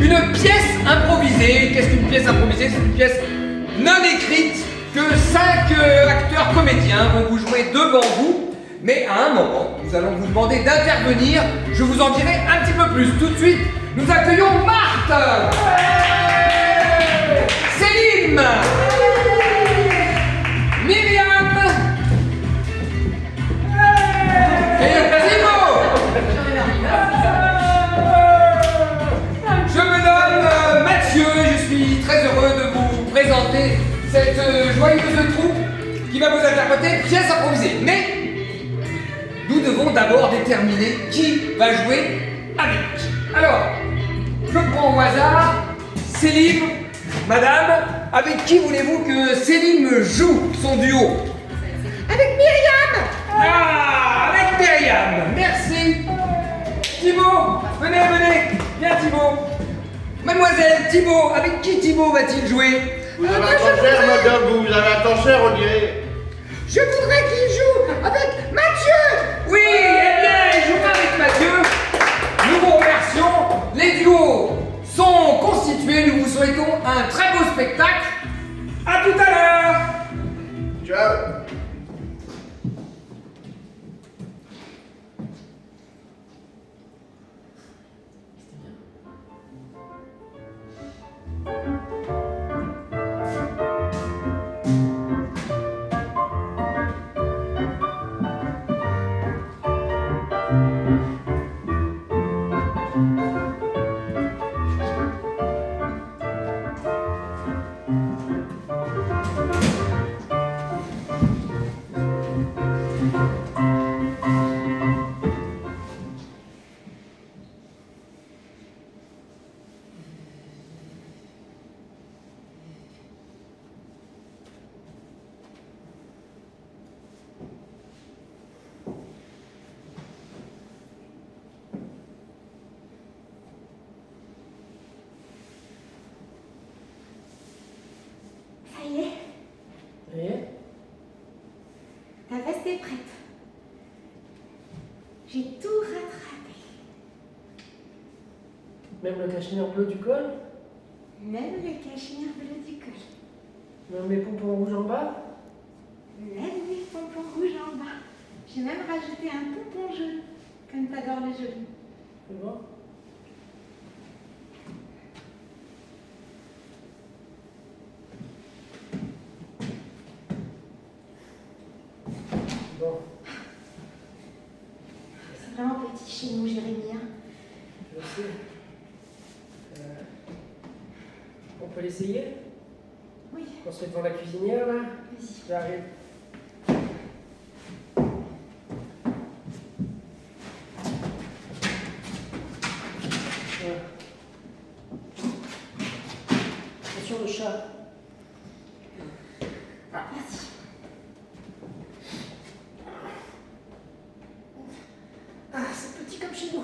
une pièce improvisée. Qu'est-ce qu'une pièce improvisée? C'est une pièce non écrite que 5 acteurs comédiens vont vous jouer devant vous. Mais à un moment, nous allons vous demander d'intervenir. Je vous en dirai un petit peu plus. Tout de suite, nous accueillons Marthe, Céline, Myriam et Thibaut. Je me nomme Mathieu et je suis très heureux de vous présenter cette joyeuse troupe qui va vous interpréter pièce improvisée. Mais nous devons d'abord déterminer qui va jouer avec qui. Alors, je prends au hasard Céline, madame. Avec qui voulez-vous que Céline joue son duo? Avec Myriam. Ah, avec Myriam. Merci. Thibaut, venez. Viens Thibaut. Mademoiselle, Thibaut, avec qui Thibaut va-t-il jouer? Vous avez un temps cher, madame, vous avez un temps cher, on dirait. Je voudrais qu'il joue avec Mathieu. Oui, eh bien, il jouera avec Mathieu. Nous vous remercions. Les duos sont constitués. Nous vous souhaitons un très beau spectacle. À tout à l'heure. Ciao. Ça y est, Oui. ta veste est prête. J'ai tout rattrapé. Même le cachemire bleu du col? Même le cachemire bleu du col. Même mes pompons rouges en bas? Même les pompons rouges en bas. J'ai même rajouté un pompon jaune, comme t'adores le jaune. C'est bon? Bon, C'est vraiment petit chez nous, Jérémy. Hein. je sais. On peut l'essayer? Oui, On se met devant la cuisinière là? vas-y. J'arrive. Voilà. Attention le chat. Merci. Ah, c'est petit comme chez nous.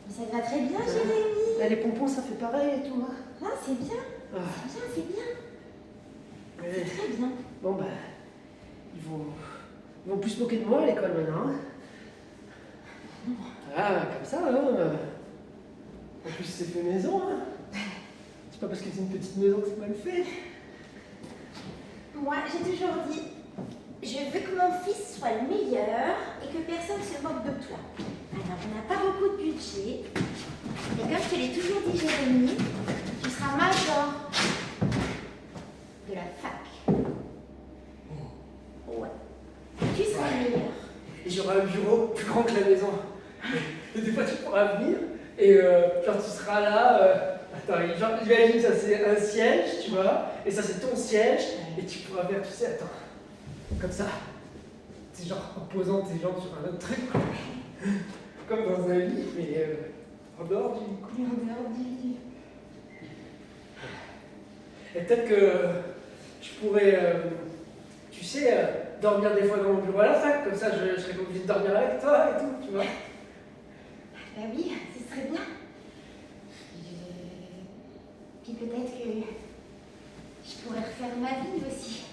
Ça va très bien, Jérémy. Là, les pompons, ça fait pareil et tout. Hein. Là, c'est bien. Ah. C'est bien. Mais- C'est très bien. Bon, bah, ils vont plus se moquer de moi à l'école maintenant. Hein. Ah, comme ça, hein. En plus, c'est fait maison. Hein. C'est pas parce que c'est une petite maison que c'est mal fait. Moi, j'ai toujours dit, je veux que mon fils soit le meilleur et que personne se moque de toi. Alors, on n'a pas beaucoup de budget. Et comme je te l'ai toujours dit, Jérémy, tu seras major de la fac. Ouais. Tu seras le meilleur. Et j'aurai un bureau plus grand que la maison. Et des fois, tu pourras venir et genre, tu seras là. Attends, genre, j'imagine ça c'est un siège, tu vois, et ça c'est ton siège, et tu pourras faire, tu sais, attends, comme ça. C'est genre en posant tes jambes sur un autre truc. Comme dans un lit, mais en dehors du cou. En dehors du lit. Et peut-être que je pourrais, tu sais, dormir des fois dans mon bureau à la fac, comme ça je serais pas obligé de dormir avec toi et tout, tu vois. Bah oui, ce serait bien. Puis peut-être que je pourrais refaire ma vie aussi.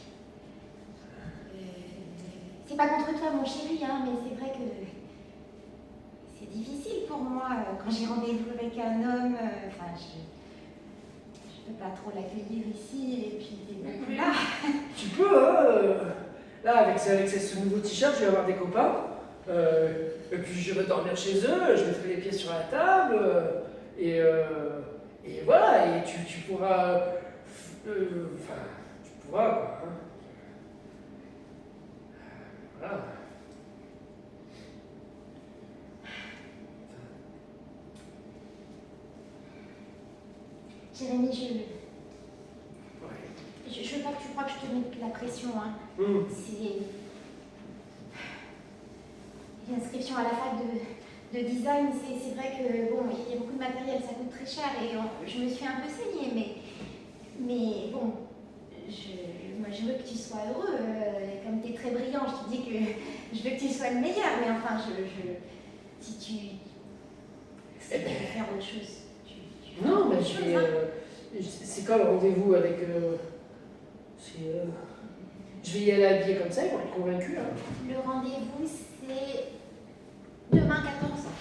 C'est pas contre toi, mon chéri, hein, mais c'est vrai que c'est difficile pour moi quand j'ai rendez-vous avec un homme. Enfin, je peux pas trop l'accueillir ici et puis là. Tu peux, hein. Là, avec ce nouveau t-shirt, je vais avoir des copains. Et puis je vais dormir chez eux, je mettrai les pieds sur la table. Et voilà, et tu pourras. Enfin, tu pourras, quoi. Hein. Voilà. Jérémy, Ouais. je veux pas que tu crois que je te mette la pression, hein. C'est l'inscription à la fac de design, c'est vrai que bon, il y a beaucoup de matériel, ça coûte très cher et je me suis un peu saignée, mais bon, moi je veux que tu sois heureux, comme tu es très brillant, je te dis que je veux que tu sois le meilleur, mais enfin, si tu veux faire autre chose, Non, mais je vais. C'est quand le rendez-vous avec. Je vais y aller habillé comme ça, ils vont être convaincus. Hein. Le rendez-vous, c'est demain 14h.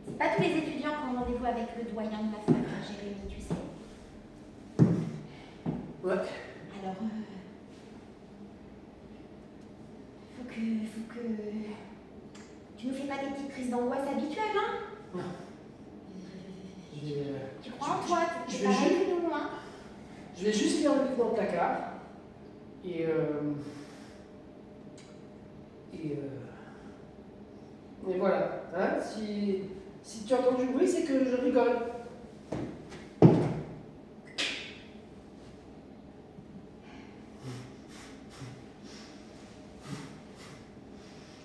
C'est pas tous les étudiants qui ont rendez-vous avec le doyen de la fac, Jérémy, tu sais. Ouais. Alors, faut que tu nous fais pas des petites crises d'angoisse habituelles, hein? Non. Tu crois en toi, je t'es vais pareil juste- que nous, hein? Je vais juste lire le livre dans le placard. Et voilà. Hein, si tu entends du bruit, c'est que je rigole.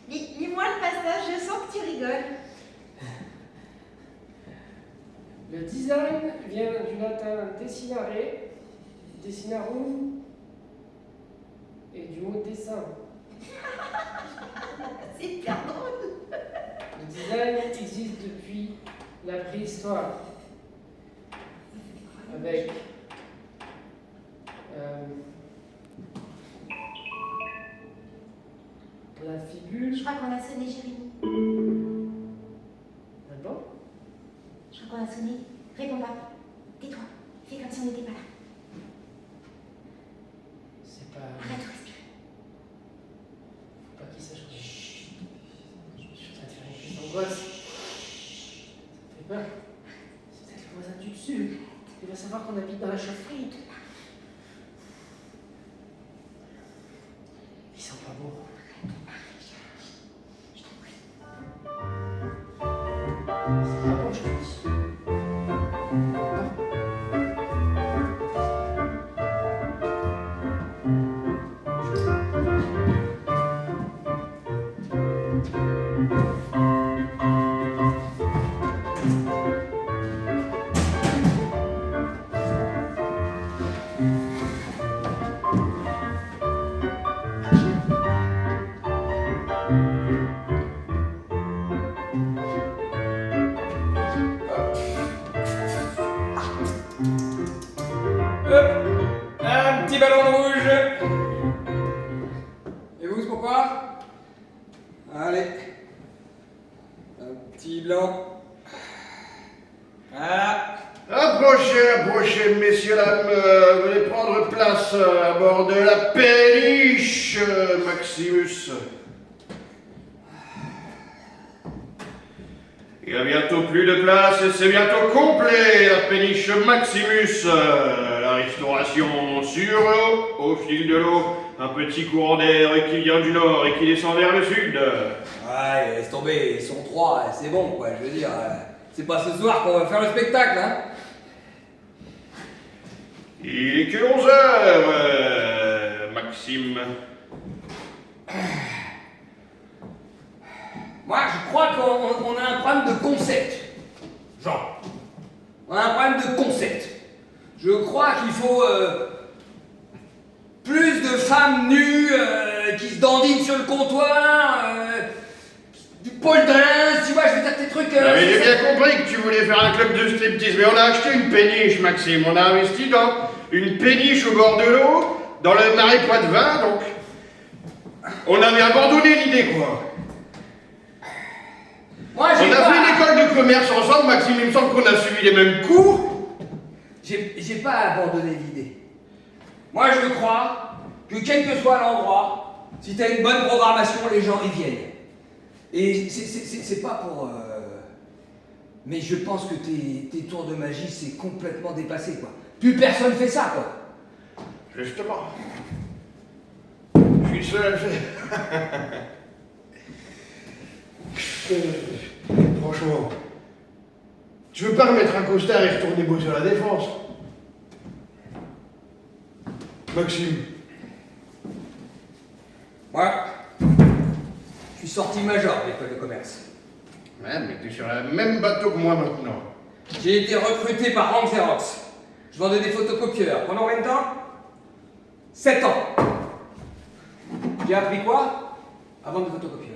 Lis-moi le passage, je sens que tu rigoles. Le design vient du latin dessinare, dessinarum, et du mot dessin. C'est hyper drôle. Le design existe depuis la préhistoire, avec la figure. Je crois qu'on a sonné, Jérémy. Ah bon? Je crois qu'on a sonné. Réponds pas. Tais-toi. Fais comme si on n'était pas là. C'est pas. Arrête de respirer. Faut pas qu'il sache. Chut. Ça te fait une crise d'angoisse. Ça te fait peur. C'est peut-être le voisin du dessus. Il va savoir qu'on habite dans la chaufferie. Ils sont pas beaux. C'est pas bon, je pense. Hop, un petit ballon rouge. Et vous, c'est pourquoi? Allez. Un petit blanc. Voilà. Approchez, messieurs, dames, venez prendre place à bord de la péniche Maximus. Il y a bientôt plus de place et c'est bientôt complet, la péniche Maximus. La restauration sur l'eau, au fil de l'eau, un petit courant d'air qui vient du nord et qui descend vers le sud. Ouais, laisse tomber, ils sont trois, c'est bon, quoi, je veux dire. C'est pas ce soir qu'on va faire le spectacle, hein. Il est que 11 heures, Maxime. Moi, je crois qu'on a un problème de concept. Genre. On a un problème de concept. Je crois qu'il faut plus de femmes nues qui se dandinent sur le comptoir, du pole dance, tu vois, je veux dire, truc... Mais j'ai bien compris que tu voulais faire un club de striptease, mais on a acheté une péniche, Maxime. On a investi dans une péniche au bord de l'eau, dans le marais Poitevin, donc... On avait abandonné l'idée, quoi. Moi, On a fait une école de commerce ensemble, Maxime, il me semble qu'on a suivi les mêmes cours. J'ai pas abandonné l'idée. Moi, je crois que quel que soit l'endroit, si t'as une bonne programmation, les gens y viennent. Et c'est pas pour... Mais je pense que tes tours de magie, c'est complètement dépassé, quoi. Plus personne fait ça, quoi. Justement. Je suis le seul à le faire. Franchement, tu veux pas remettre un costard et retourner bosser à la défense? Maxime. Moi, je suis sorti major de l'école de commerce. Ouais, mais t'es sur le même bateau que moi maintenant. J'ai été recruté par Rank Xerox. Je vendais des photocopieurs. Pendant combien de temps 7 ans. J'ai appris quoi à vendre des photocopieurs.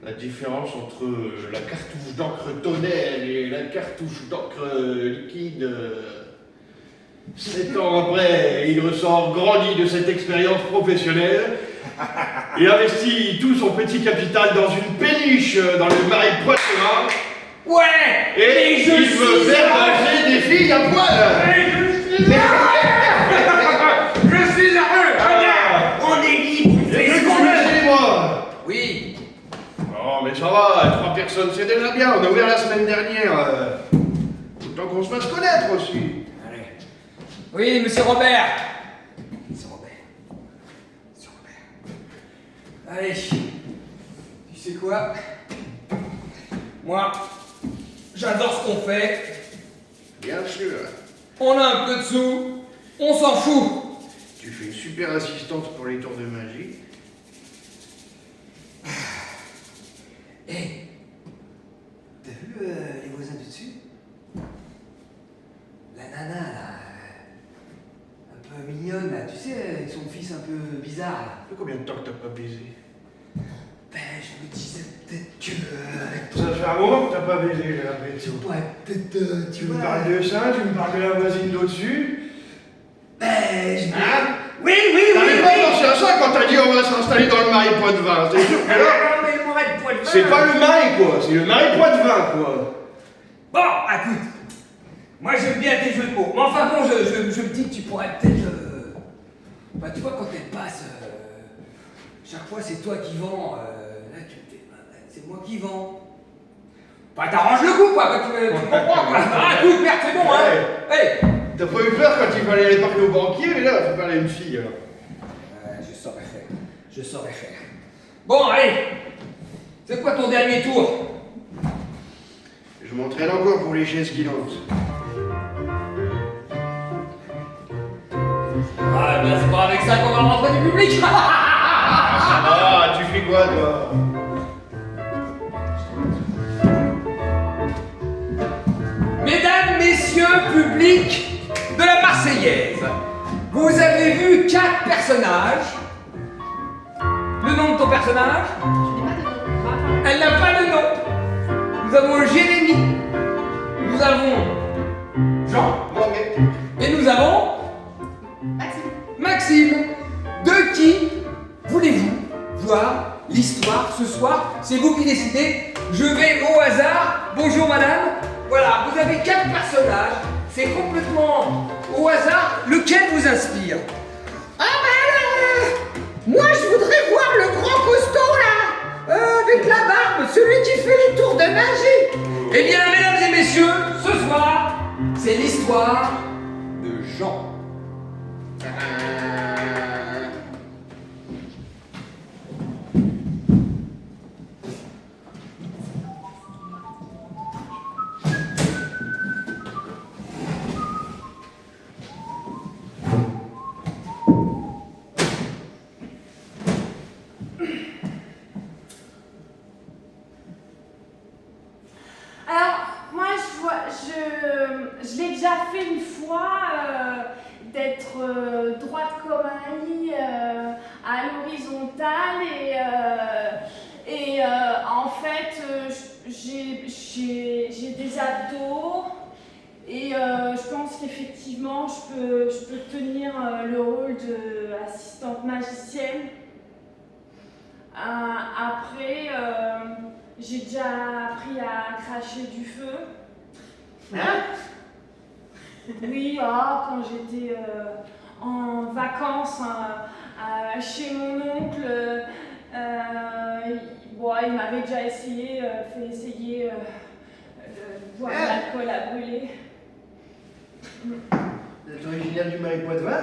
La différence entre la cartouche d'encre tonnelle et la cartouche d'encre liquide. 7 ans après, il ressort grandi de cette expérience professionnelle. Il investit tout son petit capital dans une péniche dans le marais Poitevin. Ouais. Et il veut faire manger des filles à poil. Je suis heureux. Regarde, on est libre. On fait ce qu'on veut. Moi. Oui. Oh, mais ça va, 3 personnes, c'est déjà bien. On a ouvert la semaine dernière. Autant qu'on se fasse connaître aussi. Allez. Oui, monsieur Robert. Monsieur Robert. Monsieur Robert. Allez. Tu sais quoi? Moi, j'adore ce qu'on fait. Bien sûr. On a un peu de sous. On s'en fout. Tu fais une super assistance pour les tours de magie. Hé, t'as vu les voisins du dessus? La nana, là, un peu mignonne, là, tu sais, avec son fils un peu bizarre, là. Ça fait combien de temps que t'as pas baisé? Ben, je me disais peut-être que... Ça fait un moment que t'as pas baisé, j'ai l'impression. Ouais, peut-être, Tu me parles de ça, tu me parles de la voisine d'au-dessus. Ben, je me... Hein? Oui. T'avais pas pensé à ça quand t'as dit on va s'installer dans le marais Poitevin. C'est sûr que là, mais le marais de Poitevin... c'est pas le marais quoi, c'est le marais Poitevin quoi. Bon, écoute, moi j'aime bien tes jeux de mots, mais enfin bon, je me dis que tu pourrais peut-être... Bah tu vois, quand elle passe, chaque fois c'est toi qui vends, là c'est moi qui vends. Bah t'arranges le coup quoi, tu comprends quoi. Ah écoute, merde, c'est bon hein. Hey. T'as pas eu peur quand il fallait aller parler au banquier, mais là, faut parler à une fille alors. Je saurais faire. Bon, allez. C'est quoi ton dernier tour? Je m'entraîne encore pour les chaises qui lancent. Ah ben c'est pas avec ça qu'on va rentrer du public. Ah, tu fais quoi toi? Mesdames, messieurs, public de la Marseillaise, vous avez vu 4 personnages. Le nom de ton personnage? Elle n'a pas de nom. Nous avons Jérémy. Nous avons Jean. Et nous avons Maxime. De qui voulez-vous voir l'histoire ce soir? C'est vous qui décidez. Je vais au hasard. Bonjour madame. Voilà, vous avez 4 personnages. C'est complètement au hasard. Lequel vous inspire? Ah bah alors, moi je voudrais voir le grand costaud là, avec la barbe, celui qui fait les tours de magie. Eh bien, mesdames et messieurs, ce soir, c'est l'histoire de Jean. Alors, moi, je l'ai déjà fait une fois, d'être droite comme un lit à l'horizontale et en fait, j'ai des abdos et je pense qu'effectivement je peux tenir le rôle d'assistante magicienne. Après, j'ai déjà appris à cracher du feu. Hein? Oui, quand j'étais en vacances chez mon oncle, il m'avait déjà fait essayer de boire de l'alcool à brûler. Vous êtes originaire du Marais Poitevin?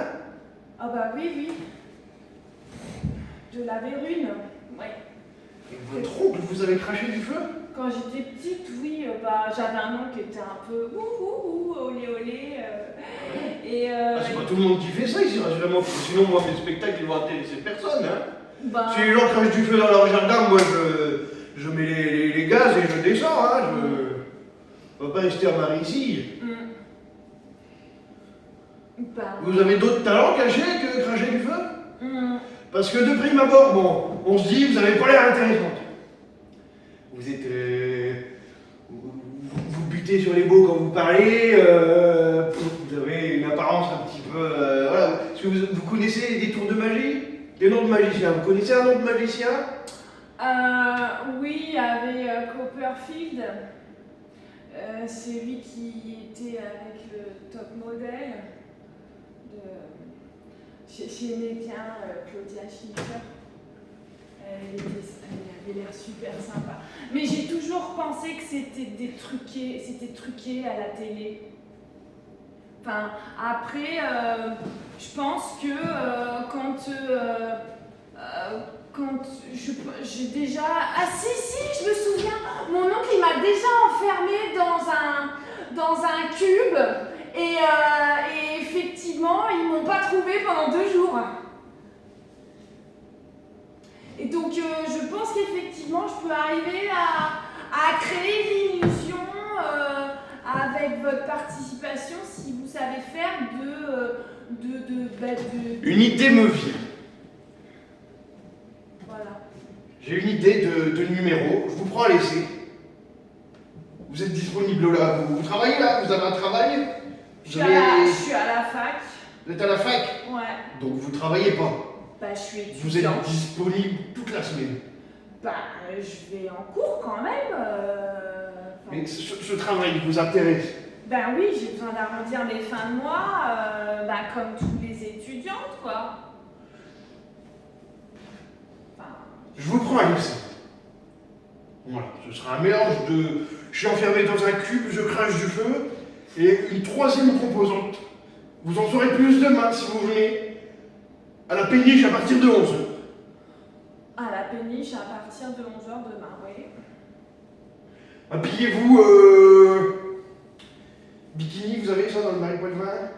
Ah bah oui. De la Vérune, ouais. Et votre oncle vous avez craché du feu? Quand j'étais petite, oui, j'avais un oncle qui était un peu olé olé. C'est pas tout le monde qui fait ça ici, rassurez-moi, parce que sinon, moi, mes spectacles, ils vont intéresser personne, hein. Si les gens crachent du feu dans leur jardin, moi, je mets les gaz et je descends, hein. On va pas rester à Marie ici. Vous avez d'autres talents cachés que cracher du feu? Parce que de prime abord, bon, on se dit, vous avez pas l'air intéressante. Vous êtes... vous butez sur les mots quand vous parlez, vous avez une apparence un petit peu... voilà. Est-ce que vous connaissez des tours de magie? Des noms de magiciens? Vous connaissez un nom de magicien? Oui, il y avait Copperfield. C'est lui qui était avec le top modèle j'aimais bien Claudia Schiffer. Elle avait l'air super sympa. Mais j'ai toujours pensé que c'était truqué à la télé. Enfin, après, je pense que quand j'ai déjà... Ah si, je me souviens, mon oncle il m'a déjà enfermée dans un cube et effectivement ils m'ont pas trouvée pendant 2 jours. Et donc je pense qu'effectivement je peux arriver à créer l'illusion avec votre participation si vous savez faire Une idée me vient. Voilà. J'ai une idée de numéro, je vous prends à l'essai. Vous êtes disponible là, vous travaillez là, vous avez un travail? Je suis à la fac. Vous êtes à la fac? Ouais. Donc vous travaillez pas? Bah je suis étudiante. Vous êtes disponible toute la semaine? Bah je vais en cours quand même. Mais ce travail vous intéresse? Ben oui, j'ai besoin d'arrondir mes fins de mois, comme tous les étudiantes, quoi. Enfin... Je vous prends à l'essai. Voilà, ce sera un mélange de... Je suis enfermé dans un cube, je crache du feu, et une troisième composante. Vous en saurez plus demain si vous venez à la péniche à partir de 11h. À la péniche à partir de 11h demain, oui. Habillez-vous, bikini, vous avez ça dans le Marais Poitevin?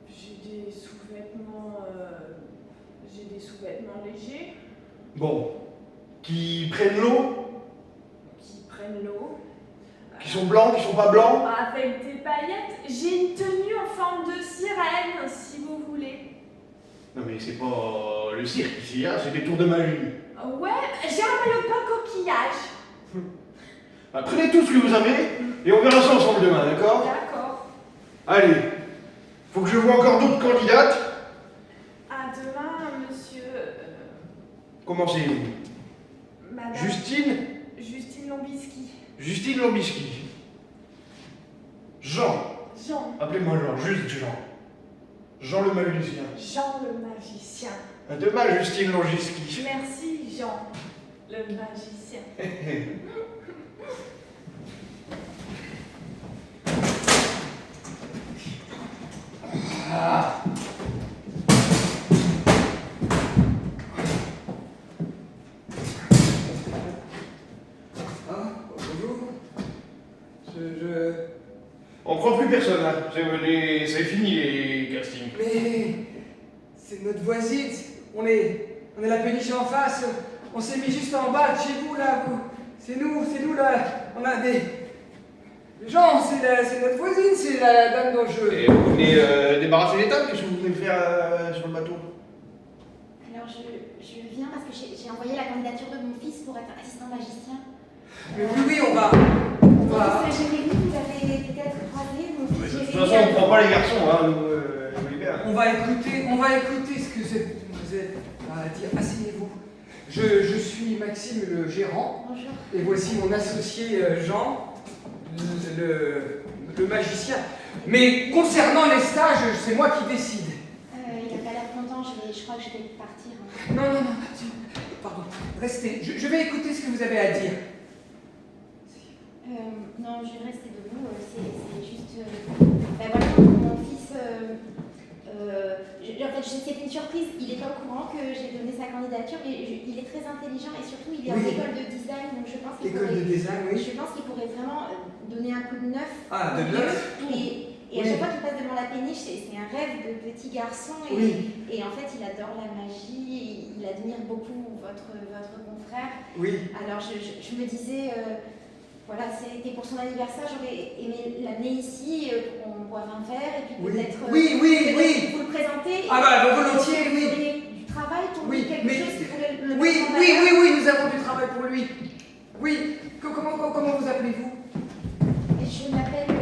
J'ai des sous-vêtements légers. Bon. Qui prennent l'eau? Qui prennent l'eau. Qui sont blancs, qui sont pas blancs? Avec des paillettes. J'ai une tenue en forme de sirène, si vous voulez. Non mais c'est pas le cirque ici, hein, c'est des tours de magie. Ouais, j'ai un maillot de bain coquillage. Bah, prenez tout ce que vous avez et on verra ça ensemble demain, d'accord? D'accord. Allez, faut que je vois encore d'autres candidates. À demain, monsieur... Comment c'est? Madame... Justine Lombisky. Justine Lombisky. Jean. Appelez-moi Jean, juste Jean. Jean le magicien. Jean le magicien. À demain, Justine Lombisky. Merci, Jean le magicien. Bonjour. On croit plus personne, hein. C'est fini les castings. Mais c'est notre voisine, on est la péniche en face, on s'est mis juste en bas de chez vous là, c'est nous là, on a des gens, c'est notre voisine, c'est la dame dont je... Et vous venez débarrasser les tables, qu'est-ce que vous venez faire sur le bateau? Alors Alors je viens parce que j'ai envoyé la candidature de mon fils pour être assistant magicien. Mais oui, on va. Jérémy, vous avez peut-être croisé mon fils De toute Jérémy. façon, on prend pas les garçons, hein, nous, libères. On va écouter ce que cette demoiselle a à dire. Asseyez-vous. Je suis Maxime le gérant. Bonjour. Et voici mon associé Jean, le magicien. Mais concernant les stages, c'est moi qui décide. Il a pas l'air content, je crois que je vais partir. Non, pardon. Restez. Je vais écouter ce que vous avez à dire. Non, je vais rester debout, c'est juste... Ben voilà, mon fils... en fait, c'était une surprise, il n'est pas au courant que j'ai donné sa candidature, mais il est très intelligent et surtout il est en école de design, donc je pense qu'il pourrait vraiment donner un coup de neuf. Ah, de neuf. Et à chaque fois qu'il passe devant la péniche, c'est un rêve de petit garçon et en fait il adore la magie, il admire beaucoup votre confrère. Oui. Alors je me disais... voilà, c'était pour son anniversaire, j'aurais aimé l'amener ici pour qu'on boive un verre et puis peut-être Oui. vous le présenter. Ah bah volontiers, Vous oui. auriez du travail pour lui, quelque chose qui pourrait le mettre en valeur. Oui, nous avons du travail pour lui. Oui, comment vous appelez-vous? Je m'appelle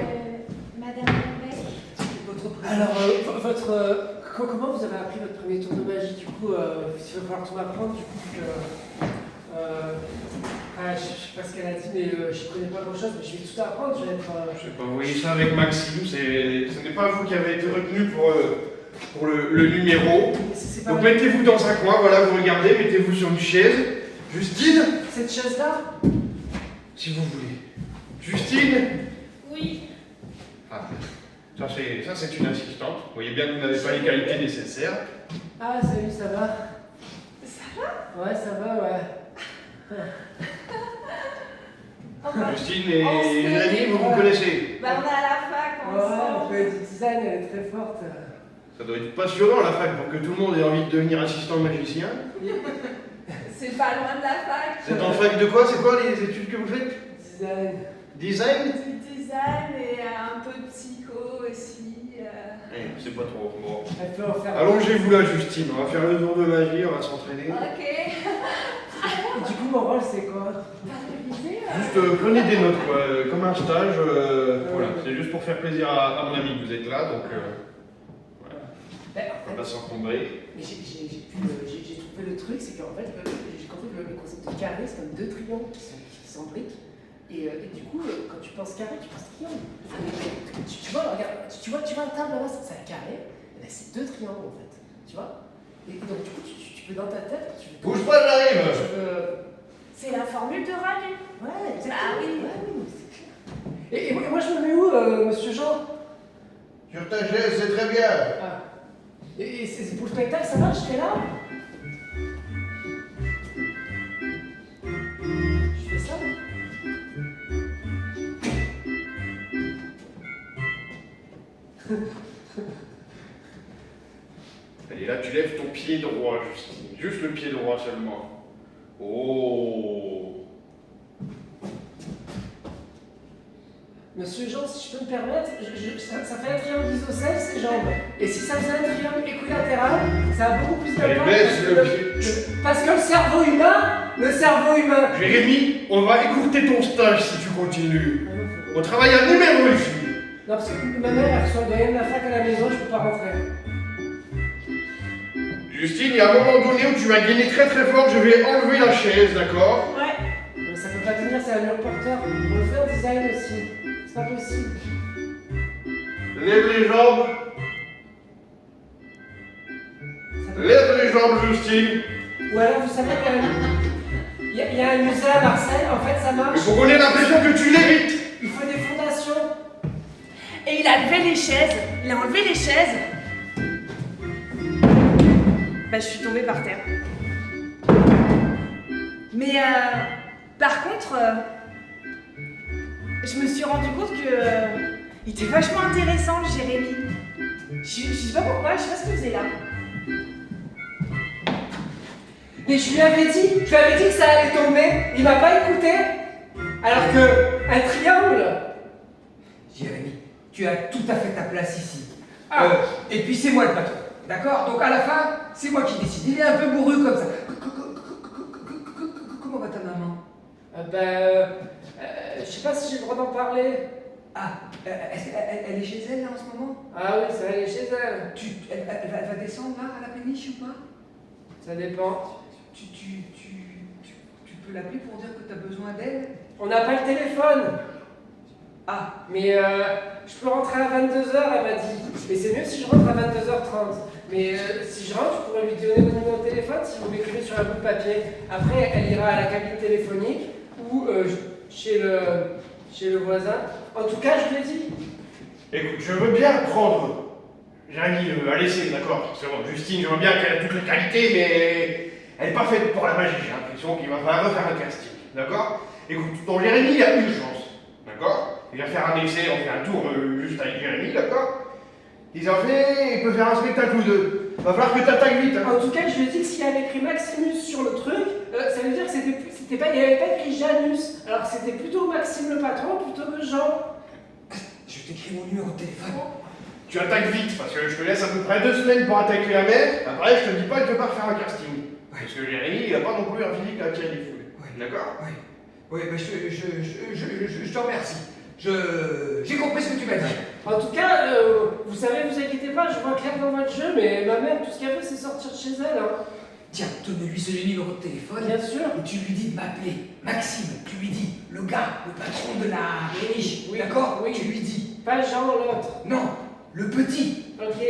Madame Lembec. Votre prénom. Alors, comment vous avez appris votre premier tour de magie? Du coup, il va falloir tout m'apprendre, du coup, je sais pas ce qu'elle a dit, mais je connais pas grand chose, mais je vais tout apprendre, je vais être... Je sais pas, vous voyez ça avec Maxime, ce n'est pas vous qui avez été retenu pour le numéro. C'est pas Donc vrai. mettez-vous dans un coin, voilà, vous regardez, mettez-vous sur une chaise. Justine, Cette chaise-là? si vous voulez. Justine. Oui. Ah, ça c'est une assistante. Vous voyez bien que vous n'avez pas les qualités nécessaires. Ah, salut, ça va? Ça va? Ouais, ça va, ouais. Justine et Jérémy, vous connaissez. Bah on est à la fac ensemble. Ouais, le design, elle est très forte. Ça doit être passionnant la fac pour que tout le monde ait envie de devenir assistant magicien. C'est pas loin de la fac. Vous êtes en fac de quoi? C'est quoi les études que vous faites? Design. Design? Du design et un peu de psycho aussi. C'est pas trop. Bon. Elle peut en faire... Allongez-vous là, Justine. On va faire le tour de magie, on va s'entraîner. Ok. Et du coup, mon rôle, c'est quoi? Juste prenez des notes, quoi, comme un stage. Voilà, c'est juste pour faire plaisir à mon ami que vous êtes là, donc voilà. On va pas s'encombrer. Mais j'ai trouvé le truc, c'est qu'en fait, j'ai compris que le concept de carré, c'est comme deux triangles qui s'embriquent. Et du coup, quand tu penses carré, tu penses triangle. Tu vois, regarde, tu vois la table là-bas, c'est un carré. Et là, c'est deux triangles en fait. Tu vois? Et donc, du coup, tu peux dans ta tête, tu veux. Bouge pas, j'arrive! C'est la formule de Raleigh. Ouais, exactement. Ah oui. Ouais, oui, c'est clair. Et moi, je me mets où, monsieur Jean? Sur ta chaise, c'est très bien. Ah. Et c'est pour le spectacle, ça marche, je serai là? Je fais ça? Et là, tu lèves ton pied droit, Justine. Juste le pied droit seulement. Oh! Monsieur Jean, si je peux me permettre, ça fait un triangle isocèle, ces jambes. Et si ça faisait un triangle équilatéral, ça a beaucoup plus Allez, d'impact. baisse le pied. Parce que le cerveau humain... Jérémy, on va écourter ton stage si tu continues. On travaille à numéro ici. Non, parce que ma mère, elle reçoit doyen de la fac à la maison, je peux pas rentrer. Justine, il y a un moment donné où tu vas gainer très très fort, je vais enlever la chaise, d'accord? Ouais. Mais ça peut pas tenir, c'est un mur porteur. On le fait en design aussi. C'est pas possible. Lève les jambes. Lève les jambes, Justine. Ou alors, vous savez qu'il y a un musée à Marseille, en fait, ça marche. Il faut qu'on ait l'impression que tu l'évites. Il faut des fondations. Et il a levé les chaises. Il a enlevé les chaises. Bah, je suis tombée par terre. Mais par contre, je me suis rendu compte que il était vachement intéressant, le Jérémy. Je sais pas pourquoi, je sais pas ce qu'il faisait là. Mais je lui avais dit que ça allait tomber. Il m'a pas écouté. Alors que un triangle. Jérémy, tu as tout à fait ta place ici. Ah. Et puis c'est moi le patron. D'accord? Donc à la fin, c'est moi qui décide. Il est un peu bourru comme ça. Comment va ta maman? Je sais pas si j'ai le droit d'en parler. Ah, elle est chez elle là en ce moment? Ah oui, ça va aller chez elle. Elle va descendre là à la péniche ou pas? Ça dépend. Tu peux l'appeler pour dire que tu as besoin d'elle? On n'a pas le téléphone. Ah, Mais je peux rentrer à 22h, elle m'a dit. Mais c'est mieux si je rentre à 22h30. Mais si je rentre, je pourrais lui donner mon numéro de téléphone si vous m'écrivez sur un bout de papier. Après, elle ira à la cabine téléphonique ou chez le voisin. En tout cas, je l'ai dit. Écoute, je veux bien prendre Jérémy à l'essai, d'accord? C'est bon, Justine, je vois bien qu'elle a toutes les qualités, mais elle n'est pas faite pour la magie. J'ai l'impression qu'il va falloir refaire un casting, d'accord? Écoute, ton Jérémy, il a une chance, d'accord? Il va faire un essai, on fait un tour juste avec Jérémy, d'accord? Ils ont fait, il peut faire un spectacle ou deux. Va falloir que tu attaques vite. Hein. En tout cas, je lui ai dit que s'il y avait écrit Maximus sur le truc, ça veut dire que il n'y avait pas écrit Janus. Alors c'était plutôt Maxime le patron plutôt que Jean. je t'écris mon numéro de téléphone. Tu attaques vite, parce que je te laisse à peu près 2 semaines pour attaquer la mer. Après, je te dis pas que tu vas pas refaire un casting. Parce que Jérémy, il a pas non plus un physique à tirer des foules. Ouais. D'accord? Oui, oui, bah, je te remercie. J'ai compris ce que tu m'as dit. En tout cas, vous savez, vous inquiétez pas, je vois clair dans votre jeu, mais ma mère, tout ce qu'elle veut, c'est sortir de chez elle. Hein. Tiens, donne-lui ce numéro de téléphone. Bien sûr. Et tu lui dis de m'appeler. Maxime, tu lui dis, le gars, le patron de la péniche. Oui, d'accord? oui. Tu lui dis. Pas Jean, l'autre. Non, le petit. Ok.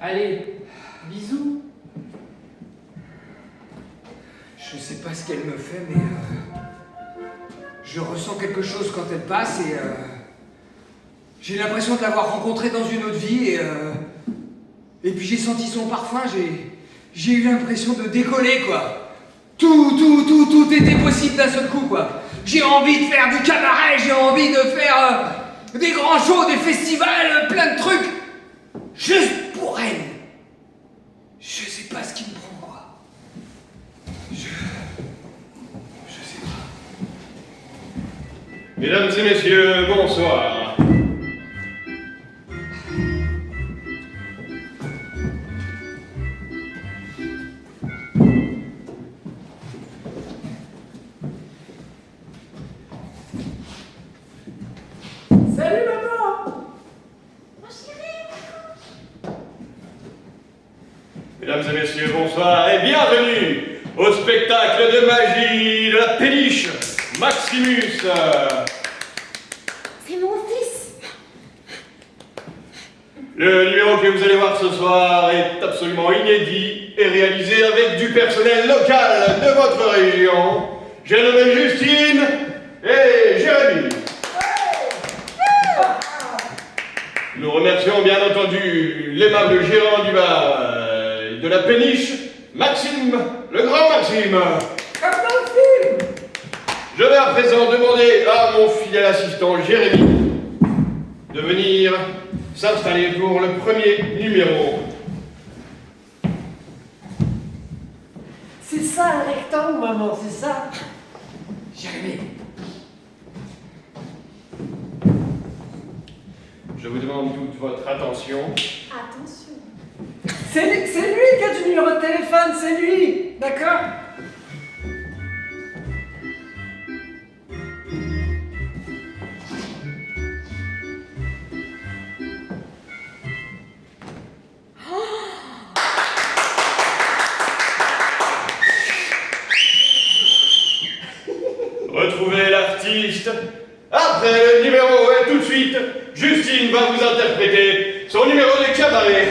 Allez, bisous. Je sais pas ce qu'elle me fait, mais je ressens quelque chose quand elle passe et j'ai l'impression de l'avoir rencontrée dans une autre vie et puis j'ai senti son parfum, j'ai eu l'impression de décoller quoi. Tout était possible d'un seul coup quoi. J'ai envie de faire du cabaret, j'ai envie de faire des grands shows, des festivals, plein de trucs, juste pour elle. Je sais pas ce qui me prend quoi. Je sais pas. Mesdames et messieurs, bonsoir. Salut maman. Mon chéri. Mesdames et messieurs, bonsoir et bienvenue au spectacle de magie de la péniche Maximus. C'est mon fils. Le numéro que vous allez voir ce soir est absolument inédit et réalisé avec du personnel local de votre région. J'ai nommé Justine et Jérémy. Nous remercions bien entendu l'aimable gérant du bar de la péniche, Maxime, le grand Maxime. Comme dans le film. Je vais à présent demander à mon fidèle assistant Jérémy de venir s'installer pour le premier numéro. C'est ça un rectangle, maman, c'est ça. Jérémy. Je vous demande toute votre attention. Attention. C'est lui qui a du numéro de téléphone, c'est lui. D'accord. Retrouvez l'artiste. Après le numéro et tout de suite, Justine va vous interpréter son numéro de cabaret.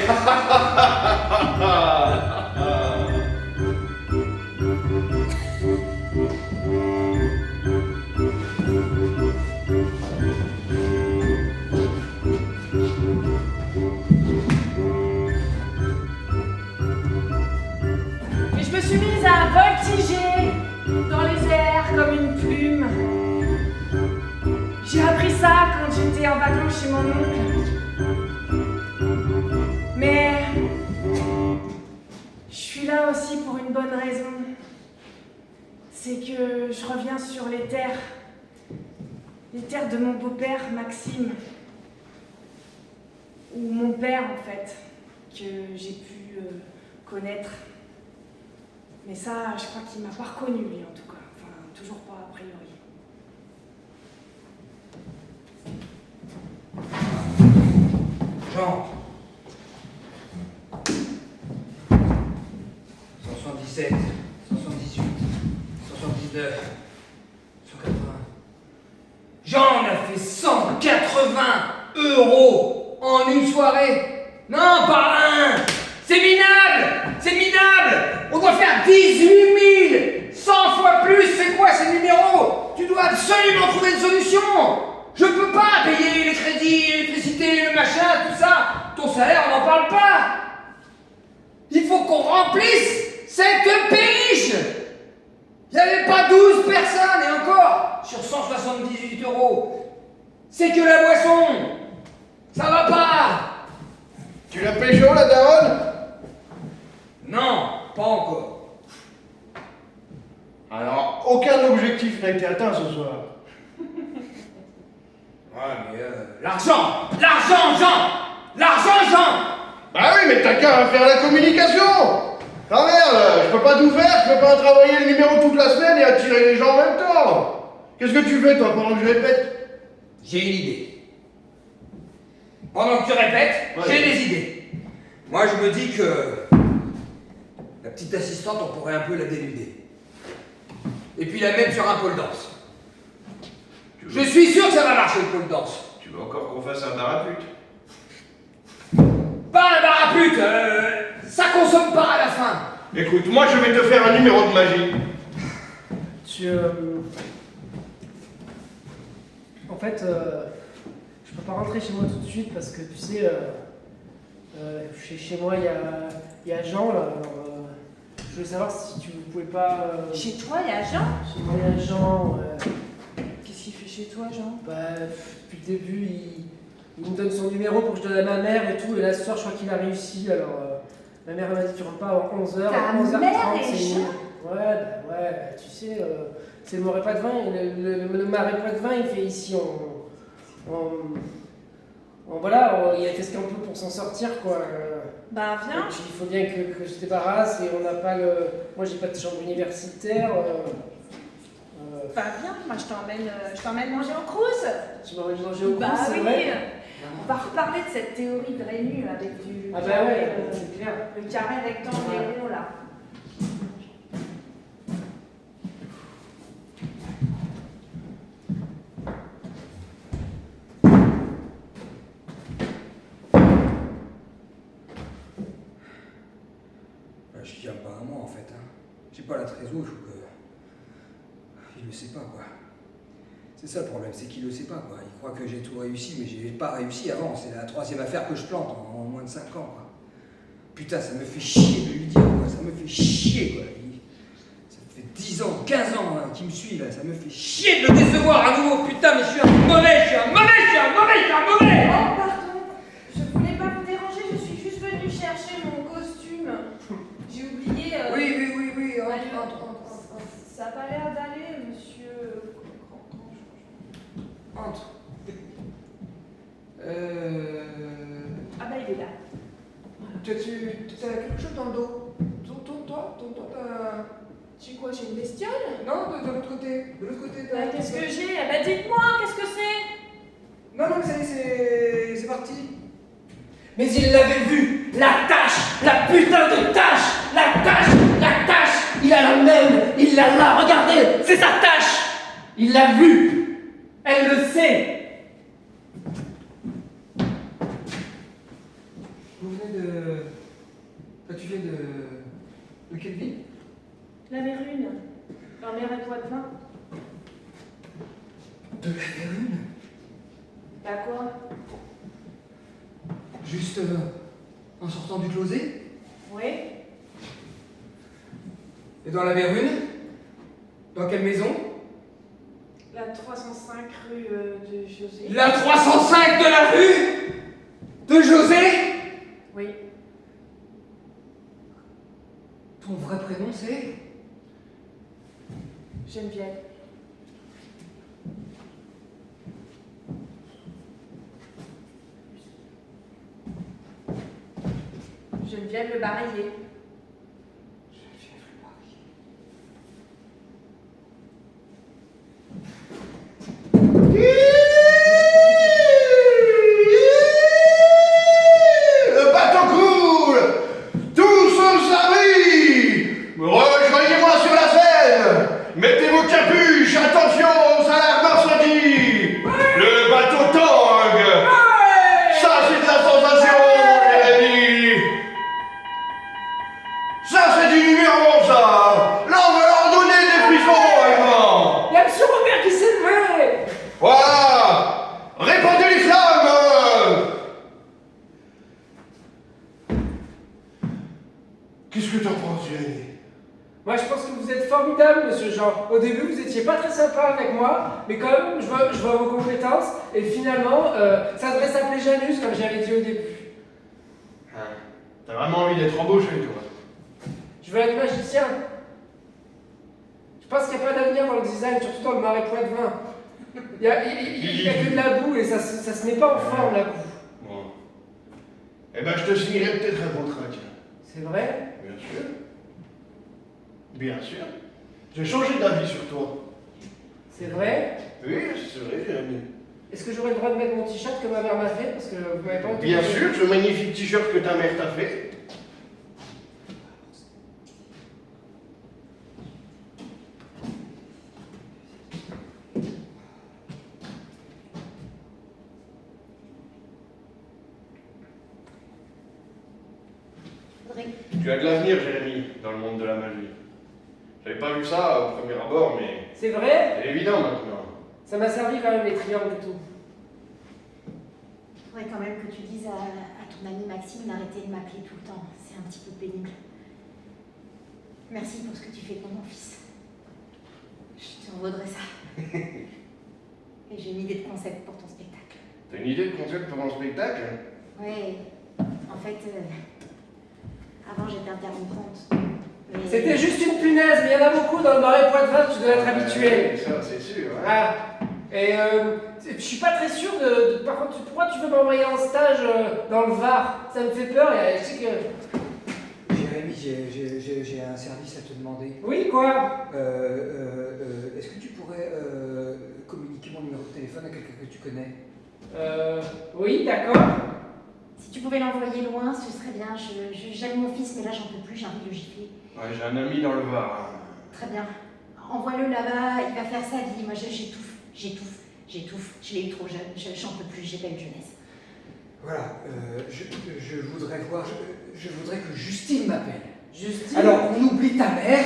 Et je me suis mise à voltiger dans les airs comme une plume. J'ai appris ça quand j'étais en vacances chez mon oncle. Mais je suis là aussi pour une bonne raison. C'est que je reviens sur les terres de mon beau-père Maxime. Ou mon père en fait, que j'ai pu connaître. Mais ça, je crois qu'il m'a pas reconnu, lui, en tout cas. Enfin, toujours pas, a priori. Jean. 177, 178, 179, 180. Jean, on a fait 180 € en une soirée. Non, pas un. C'est minable. C'est minable. On doit faire 18 000. 100 fois plus. C'est quoi ces numéros? Tu dois absolument trouver une solution. Je peux pas payer les crédits, l'électricité, le machin, tout ça. Ton salaire, on n'en parle pas. Il faut qu'on remplisse cette péniche. Il n'y avait pas 12 personnes, et encore, sur 178 €. C'est que la boisson. Ça va pas. Tu l'as pécho, la daronne? Non, pas encore. Alors, aucun objectif n'a été atteint ce soir. Ouais, mais l'argent. L'argent, Jean. L'argent, Jean. Bah oui, mais t'as qu'à faire la communication. Ah merde, je peux pas tout faire, je peux pas travailler le numéro toute la semaine et attirer les gens en même temps. Qu'est-ce que tu fais, toi, pendant que je répète? J'ai une idée. Pendant que tu répètes, Ouais. j'ai des idées. Moi, je me dis que la petite assistante, on pourrait un peu la dénuder. Et puis la mettre sur un pole dance. Je suis sûr que ça va marcher, le pole dance. Tu veux encore qu'on fasse un bar à pute? Pas un bar à pute, ça consomme pas à la fin. Écoute, moi je vais te faire un numéro de magie. En fait, je peux pas rentrer chez moi tout de suite parce que tu sais, chez moi il y a Jean là. Alors, je voulais savoir si tu pouvais pas. Chez toi, il y a Jean? Chez moi il y a Jean. Qu'est-ce qu'il fait chez toi, Jean? Bah, depuis le début, il me donne son numéro pour que je donne à ma mère et tout. Et là, ce soir, je crois qu'il a réussi. Alors, ma mère elle m'a dit tu rentres pas avant 11h. Ta 11h30, mère et c'est Jean? Ouais, tu sais, c'est le marais pas de vin. Le marais pas de vin, il fait ici voilà, il a fait ce qu'on peut pour s'en sortir, quoi. Bah, Et viens. puis, il faut bien que je te débarrasse et on n'a pas le. Moi, j'ai pas de chambre universitaire. Bah, viens, moi je t'emmène manger en Crous. Tu m'aurais manger au Bah Crous, c'est oui. vrai. On va reparler de cette théorie de Rému avec du Ah bah carré, ouais, c'est clair. le carré rectangle et rond là. Je tiens pas à moi en fait. Hein. J'ai pas la trésor, il faut que. Il le sait pas quoi. C'est ça le problème, c'est qu'il le sait pas quoi. Il croit que j'ai tout réussi, mais j'ai pas réussi avant. C'est la 3e affaire que je plante en moins de 5 ans quoi. Putain, ça me fait chier de lui dire quoi. Ça me fait chier quoi. Ça fait 10 ans, 15 ans hein, qu'il me suit là. Ça me fait chier de le décevoir à nouveau. Putain, mais je suis un mauvais, je suis un mauvais, je suis un mauvais, je suis un mauvais. Oh pardon, je voulais pas vous déranger, je suis juste venue chercher mon costume. J'ai oublié. Oui, entre. Ça a pas l'air d'aller, monsieur. Entre. Ah bah il est là. Tu as quelque chose dans le dos? Toi, t'as. J'ai quoi, j'ai une bestiole? Non, de l'autre côté. De l'autre côté, Bah, t'as. qu'est-ce que j'ai? Bah dites-moi, qu'est-ce que c'est? Non, mais ça y est, c'est parti. Mais il l'avait vu, la tâche, la putain de tâche, la tâche, il a la même, il l'a là, regardez, c'est sa tâche, il l'a vu, elle le sait. Vous venez de. Toi, tu viens de quelle ville? La Mérune. Un marais de vin. De la Vérune. Bah quoi? Juste en sortant du closet? Oui. Et dans la Vérune? Dans quelle maison? La 305 rue de José. La 305 de la rue de José? Oui. Ton vrai prénom c'est? Geneviève. Geneviève Le Bareillet. Le bateau coule! Tous aux abris! Rejoignez-moi sur la scène! Mettez vos capuches! Attention aux alarmes incendies! Le bateau tangue! Ça, c'est de la sensation, mon ami! Ça, c'est du numéro, ça! Là, on va leur donner des frissons, maintenant! Il y a M. Robert qui s'est levé. Voilà! Répandez les flammes! Qu'est-ce que t'en penses, Jérémy? Moi, je pense que vous êtes formidable, monsieur Jean. Au début, vous étiez pas très sympa avec moi, mais quand même, je vois vos compétences. Et finalement, ça devrait s'appeler Janus, comme j'avais dit au début. T'as vraiment envie d'être embauché, toi? Je veux être magicien. Je pense qu'il n'y a pas d'avenir dans le design, surtout dans le marais Poitevin. Il y a que de la boue et ça se met pas en forme, la boue. Bon. Eh ben, je te signerai peut-être un contrat, tiens. C'est vrai? Bien sûr. Bien sûr. J'ai changé d'avis sur toi. C'est vrai? Oui, c'est vrai, Jérémy. Est-ce que j'aurais le droit de mettre mon t-shirt que ma mère m'a fait? Parce que vous m'avez pas Bien sûr, ce magnifique t-shirt que ta mère t'a fait. Tu as de l'avenir, Jérémy, dans le monde de la magie. J'avais pas vu ça au premier abord, mais C'est vrai? c'est évident maintenant. Ça m'a servi quand même les triangles et tout. Faudrait quand même que tu dises à ton ami Maxime d'arrêter de m'appeler tout le temps. C'est un petit peu pénible. Merci pour ce que tu fais pour mon fils. Je te revaudrai ça. Et j'ai une idée de concept pour ton spectacle. T'as une idée de concept pour mon spectacle? Ouais, en fait, avant j'étais intermittente. Mais... C'était juste une punaise, mais il y en a beaucoup dans le marais Poitevin, tu dois être habitué. Ça, c'est sûr. Hein. Ah. Et je suis pas très sûr de. Par contre, pourquoi tu veux m'envoyer en stage dans le Var? Ça me fait peur et je sais que. Jérémy, j'ai un service à te demander. Oui, quoi? Est-ce que tu pourrais communiquer mon numéro de téléphone à quelqu'un que tu connais? Oui, d'accord. Si tu pouvais l'envoyer loin, ce serait bien. J'aime mon fils, mais là j'en peux plus, j'ai envie de le gifler. Ouais, j'ai un ami dans le Var. Très bien. Envoie-le là-bas, il va faire sa vie. Moi j'étouffe. Je l'ai eu trop jeune, j'en peux plus, j'ai pas eu de jeunesse. Voilà, je voudrais voir, je voudrais que Justine m'appelle. Justine? Alors, on oublie ta mère,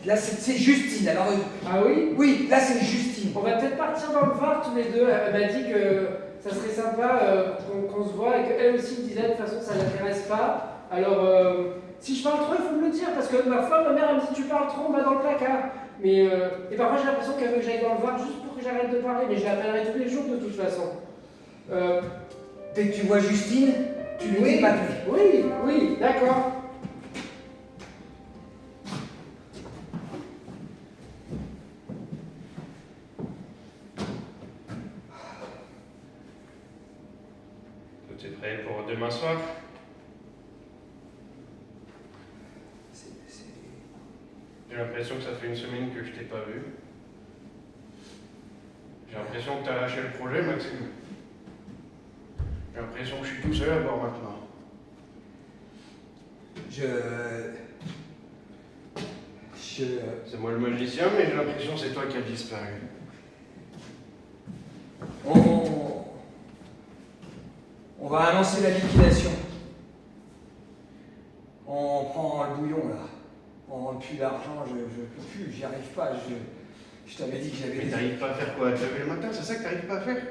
là c'est Justine, alors... Ah oui? Oui, là c'est Justine. On va peut-être partir dans le Var tous les deux. Elle m'a dit que ça serait sympa qu'on se voit et qu'elle aussi me disait de toute façon ça l'intéresse pas. Alors, si je parle trop, il faut me le dire parce que ma mère, elle me dit tu parles trop, on va dans le placard. Mais, et parfois j'ai l'impression qu'elle veut que j'aille dans le Var juste pour que j'arrête de parler, mais je l'appellerai tous les jours de toute façon. Dès que tu vois Justine, tu lui dis de m'appeler. Oui, d'accord. Tout est prêt pour demain soir? J'ai l'impression que ça fait une semaine que je t'ai pas vu. J'ai l'impression que t'as lâché le projet, Maxime. J'ai l'impression que je suis tout seul à bord maintenant. C'est moi le magicien, mais j'ai l'impression que c'est toi qui as disparu. On va annoncer la liquidation. On prend le bouillon là. On rend plus d'argent, je peux plus, j'y arrive pas. Je t'avais dit que j'avais... Mais t'arrives pas à faire quoi? Te lever le matin, c'est ça que t'arrives pas à faire?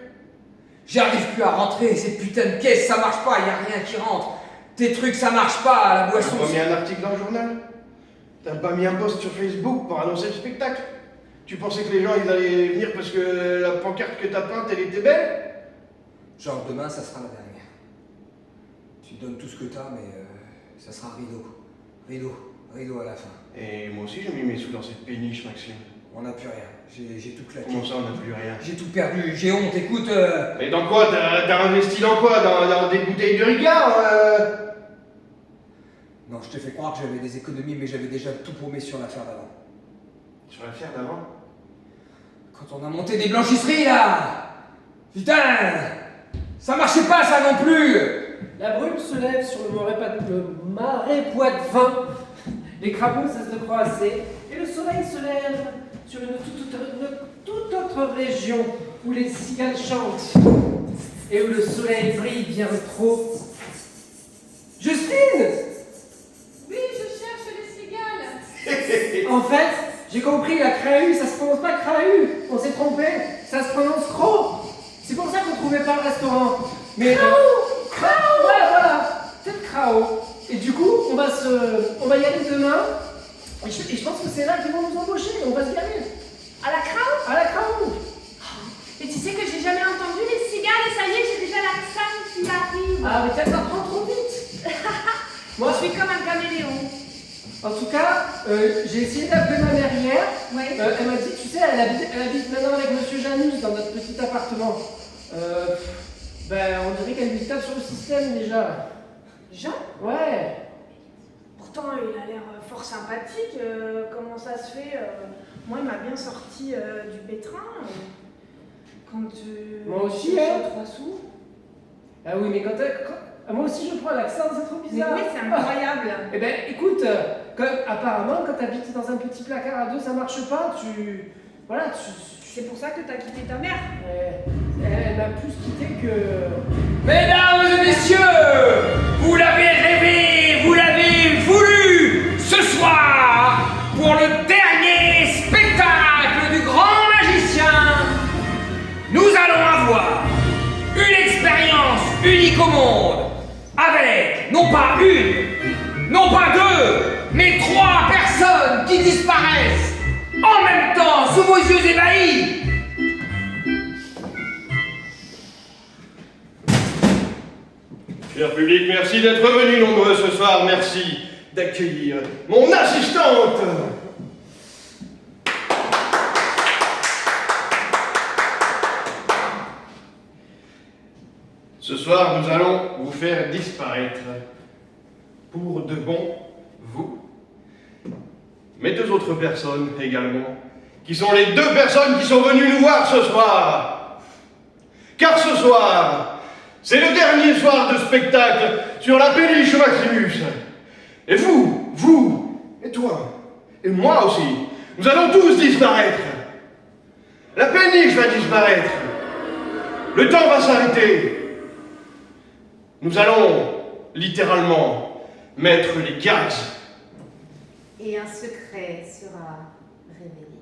J'arrive plus à rentrer, ces putains de caisses, ça marche pas, y a rien qui rentre. Tes trucs, ça marche pas, la boisson... T'as pas mis un article dans le journal? T'as pas mis un post sur Facebook pour annoncer le spectacle? Tu pensais que les gens ils allaient venir parce que la pancarte que t'as peinte elle était belle? Genre demain, ça sera la dernière. Tu donnes tout ce que t'as, mais ça sera rideau à la fin. Et moi aussi j'ai mis mes sous dans cette péniche, Maxime. On n'a plus rien, j'ai tout claqué. Comment ça on n'a plus rien? J'ai tout perdu, j'ai honte, écoute... Mais dans quoi? T'as investi dans quoi? Dans des bouteilles de Ricard Non, je te fais croire que j'avais des économies, mais j'avais déjà tout paumé sur l'affaire d'avant. Sur l'affaire d'avant? Quand on a monté des blanchisseries, là! Putain! Ça marchait pas, ça non plus! La brume se lève sur le marais Poitevin. Les crapauds cessent de croasser et le soleil se lève sur une toute autre région où les cigales chantent et où le soleil brille bien trop. Justine! Oui, je cherche les cigales. En fait, j'ai compris, la Crahu, ça se prononce pas Crahu. On s'est trompé, ça se prononce Cro. C'est pour ça qu'on trouvait pas le restaurant. Mais Crao! Ouais, voilà, peut-être Crao. Et du coup, on va y aller demain. Et je pense que c'est là qu'ils vont nous embaucher. On va se garer. À la crao? À la Crao. Et tu sais que j'ai jamais entendu les cigales et ça y est, j'ai déjà l'accent qui arrive. Ah, mais peut-être ça prend trop vite. Moi, je suis comme un caméléon. En tout cas, j'ai essayé d'appeler ma mère hier. Ouais. Elle m'a dit, tu sais, elle habite maintenant avec Monsieur Janus dans notre petit appartement. On dirait qu'elle lui tape sur le système déjà. Jean? Ouais. Pourtant, il a l'air fort sympathique. Comment ça se fait? Moi, il m'a bien sorti du pétrin. Moi aussi, je hein. 3 sous. Ah oui, mais moi aussi je prends l'accent, c'est trop Mais bizarre. oui, c'est incroyable. Eh ben, écoute, apparemment, quand t'habites dans un petit placard à deux, ça marche pas, C'est pour ça que t'as quitté ta mère. Elle m'a plus quitté que... Mesdames et messieurs, vous l'avez rêvé, vous l'avez voulu, ce soir, pour le dernier spectacle du grand magicien, nous allons avoir une expérience unique au monde, avec non pas une, non pas deux, mais 3 personnes qui disparaissent en même temps sous vos yeux ébahis. Cher public, merci d'être venus nombreux ce soir. Merci d'accueillir mon assistante. Ce soir, nous allons vous faire disparaître. Pour de bon, vous. Mais 2 autres personnes également, qui sont les 2 personnes qui sont venues nous voir ce soir. Car ce soir, c'est le dernier soir de spectacle sur la péniche Maximus. Et vous, et toi, et moi aussi, nous allons tous disparaître. La péniche va disparaître. Le temps va s'arrêter. Nous allons, littéralement, mettre les gaz. Et un secret sera révélé.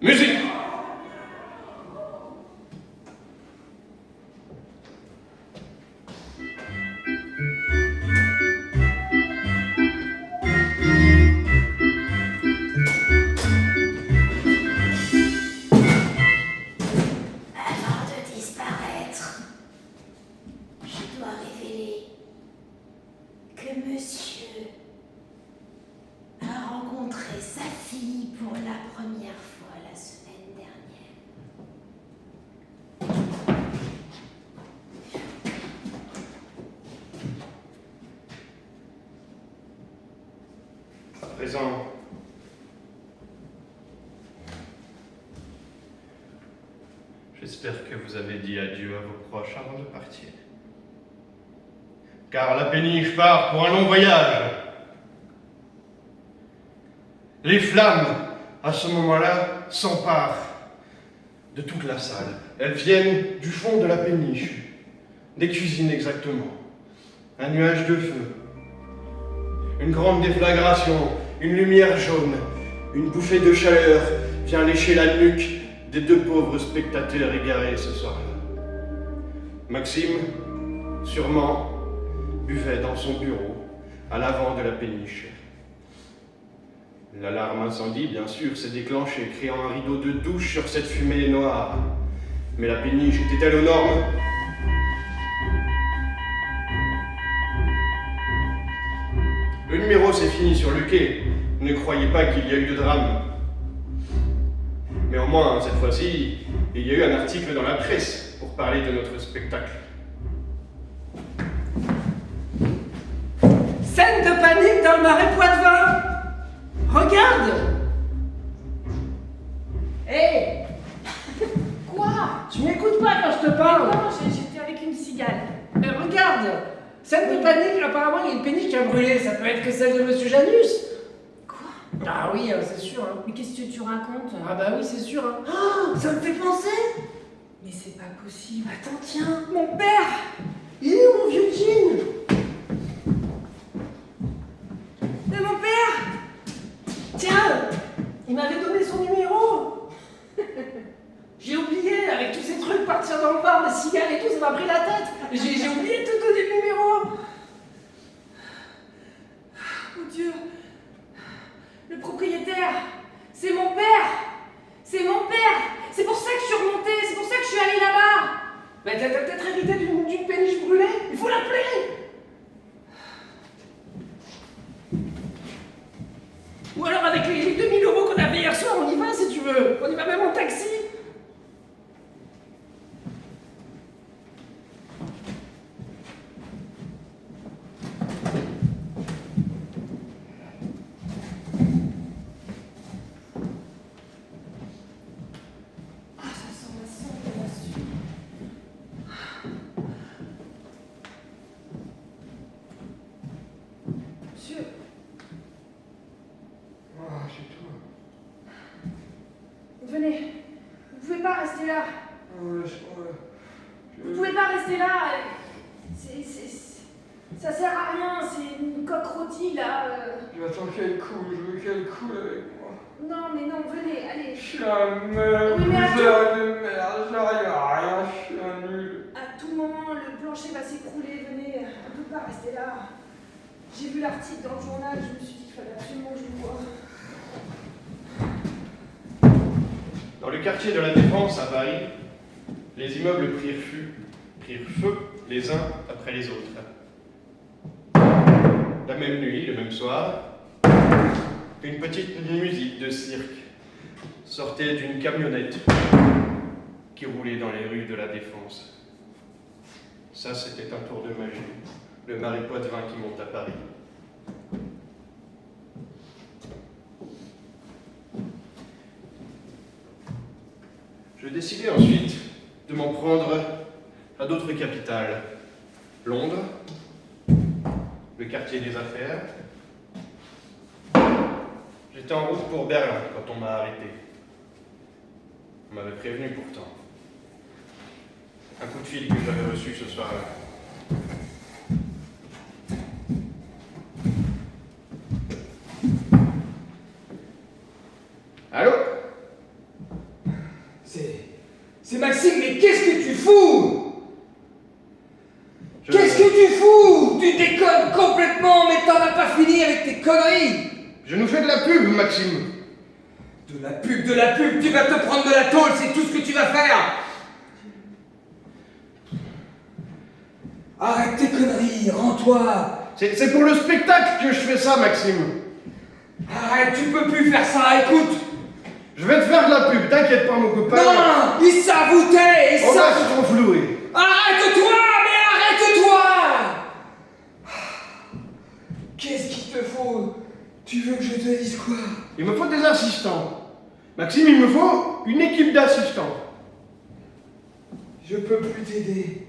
Musique. Avant de disparaître, je dois révéler que monsieur a rencontré sa fille pour la première fois la semaine dernière. À présent, j'espère que vous avez dit adieu à vos proches avant de partir. Car la péniche part pour un long voyage. Les flammes, à ce moment-là, s'emparent de toute la salle. Elles viennent du fond de la péniche, des cuisines exactement. Un nuage de feu, une grande déflagration, une lumière jaune, une bouffée de chaleur vient lécher la nuque des 2 pauvres spectateurs égarés ce soir-là. Maxime, sûrement, buvait dans son bureau, à l'avant de la péniche. L'alarme incendie, bien sûr, s'est déclenchée, créant un rideau de douche sur cette fumée noire. Mais la péniche était-elle aux normes? Le numéro s'est fini sur le quai. Ne croyez pas qu'il y a eu de drame. Mais au moins, cette fois-ci, il y a eu un article dans la presse pour parler de notre spectacle. Scène de panique dans le marais Poitevin. Regarde. Hé. Quoi? Tu m'écoutes pas quand je te parle? Non, j'étais avec une cigale. Regarde. Scène de panique, apparemment il y a une péniche qui a brûlé. Ça peut être que celle de Monsieur Janus. Quoi? Ah oui, c'est sûr. Hein. Mais qu'est-ce que tu racontes? Ah bah oui, c'est sûr. Hein. Oh, ça me fait penser. Mais c'est pas possible. Attends, tiens. Mon père! Il est où mon vieux jean? Mais mon père! Tiens, il m'avait donné son numéro. J'ai oublié, avec tous ces trucs, partir dans le bar, les cigales et tout, ça m'a pris la tête. J'ai oublié de te donner le numéro. Mon Dieu! Le propriétaire! C'est mon père! C'est mon père! C'est pour ça que je suis remontée, c'est pour ça que je suis allée là-bas! Mais t'as peut-être hérité d'une péniche brûlée. Il faut l'appeler. Ou alors avec les 2000 € qu'on avait hier soir, on y va si tu veux. On y va même en taxi. Ah, ça sent la cendre là-dessus. Monsieur, Ah, c'est tout. venez. Vous pouvez pas rester là. Je- Vous pouvez pas rester là. Ça sert à rien, c'est une coque rôtie là. J'attends qu'elle coule, je veux qu'elle coule avec moi. Non, mais non, venez, allez. Je suis un merde, Oui, mais attends. de merde, j'arrive à rien, je suis un nul. À tout moment, le plancher va s'écrouler, venez. On peut pas rester là. J'ai vu l'article dans le journal, je me suis dit qu'il fallait absolument que je le voie. Dans le quartier de la Défense, à Paris, les immeubles prirent feu les uns après les autres. La même nuit, le même soir, une petite musique de cirque sortait d'une camionnette qui roulait dans les rues de la Défense. Ça, c'était un tour de magie, le marais Poitevin qui monte à Paris. Je décidai ensuite de m'en prendre à d'autres capitales. Londres, le quartier des affaires. J'étais en route pour Berlin quand on m'a arrêté. On m'avait prévenu pourtant. Un coup de fil que j'avais reçu ce soir-là. Allô? C'est Maxime, mais qu'est-ce que tu fous? Qu'est-ce que tu fous? Tu déconnes complètement, mais t'en as pas fini avec tes conneries. Je nous fais de la pub, Maxime. De la pub, tu vas te prendre de la tôle, c'est tout ce que tu vas faire. Arrête tes conneries, rends-toi. C'est pour le spectacle que je fais ça, Maxime. Arrête, tu peux plus faire ça, écoute. Je vais te faire de la pub, t'inquiète pas, mon copain. Non, ils savent où t'es, ils On va savent. se renflouer. Arrête-toi, mais arrête-toi. Qu'est-ce qu'il te faut? Tu veux que je te dise quoi? Il me faut des assistants. Maxime, il me faut une équipe d'assistants. Je peux plus t'aider.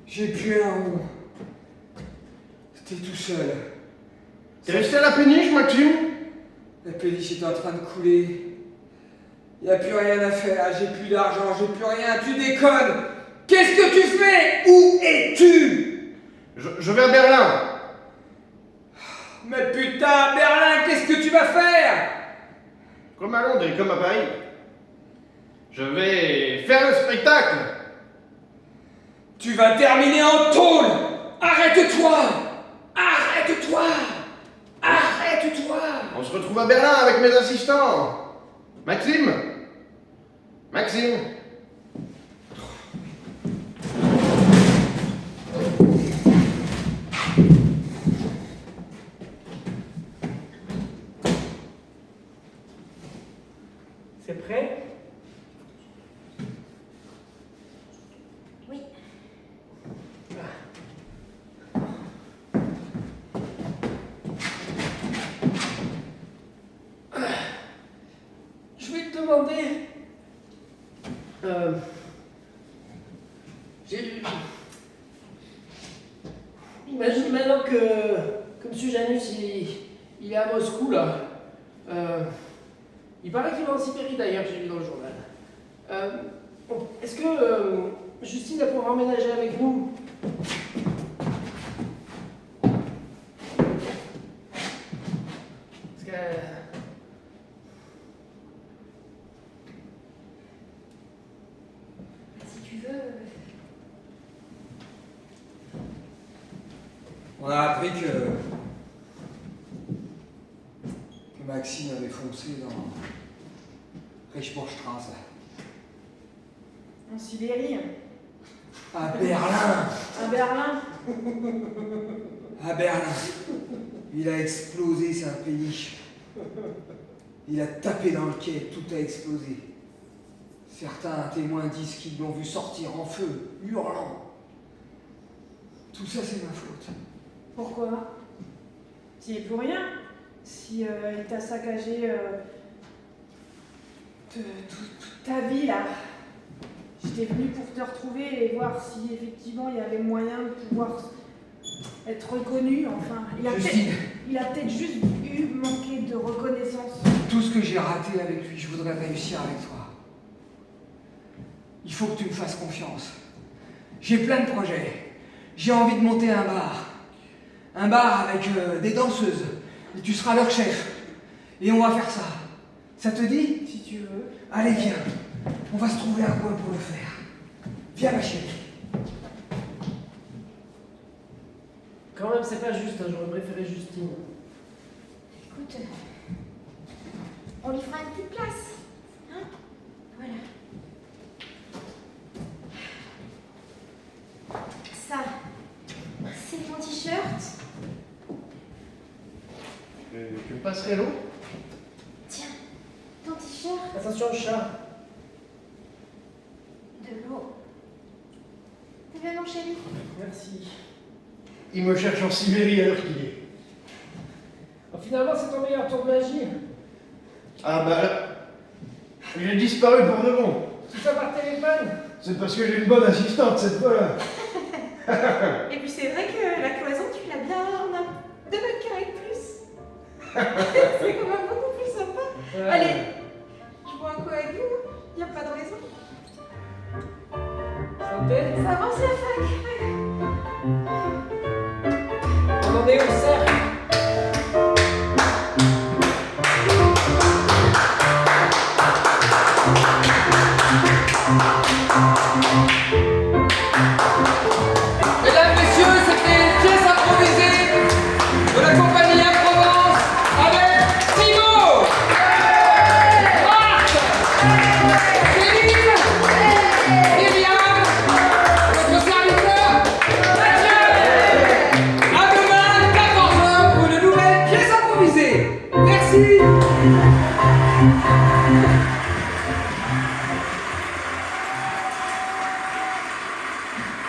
J'ai plus un rond. T'es tout seul. T'es resté à la péniche, Maxime? La péniche est en train de couler. Y a plus rien à faire, j'ai plus d'argent, j'ai plus rien, tu déconnes. Qu'est-ce que tu fais? Où es-tu? Je vais à Berlin. Mais putain, Berlin, qu'est-ce que tu vas faire? Comme à Londres et comme à Paris. Je vais faire le spectacle. Tu vas terminer en tôle. Arrête-toi. Arrête-toi. Arrête-toi. On se retrouve à Berlin avec mes assistants. Maxime? Maxime? C'est prêt? Oui. Imagine maintenant que M. Janus, il est à Moscou, là. Il paraît qu'il va en Sibérie, d'ailleurs, j'ai lu dans le journal. Est-ce que Justine elle pourra emménager avec nous? Parce que... Si tu veux... On a appris que Maxime avait foncé dans Reichsburgstraße. En Sibérie. À Berlin. À Berlin. À Berlin. Il a explosé sa péniche. Il a tapé dans le quai, tout a explosé. Certains témoins disent qu'ils l'ont vu sortir en feu, hurlant. Tout ça, c'est ma faute. Pourquoi? Tu y es pour rien. Si il t'a saccagé toute ta vie là. J'étais venue pour te retrouver et voir si effectivement il y avait moyen de pouvoir être reconnu. Enfin, il a peut-être juste eu manqué de reconnaissance. Tout ce que j'ai raté avec lui, je voudrais réussir avec toi. Il faut que tu me fasses confiance. J'ai plein de projets. J'ai envie de monter un bar. Un bar avec des danseuses. Et tu seras leur chef. Et on va faire ça. Ça te dit? Si tu veux. Allez, viens. On va se trouver un coin pour le faire. Viens, ma chérie. Quand même, c'est pas juste, hein, j'aurais préféré Justine. Écoute, on lui fera une petite place. Hein? Voilà. Ça, c'est mon t-shirt. Tu me passerais l'eau? Tiens, ton t-shirt. Attention, le chat. De l'eau. T'es bien, mon chéri? Merci. Il me cherche en Sibérie à l'heure qu'il est. Oh, finalement, c'est ton meilleur tour de magie. Ah bah là, il a disparu pour de bon. Tout ça par téléphone. C'est parce que j'ai une bonne assistante cette fois-là. Et puis c'est vrai que la cloison, tu l'as bien. On a 2 mètres carrés de plus. C'est quand même beaucoup plus sympa. Ouais. Allez, je bois un coup avec vous. Y a pas de raison. Santé. Ça avance la fac. On en est au cercle.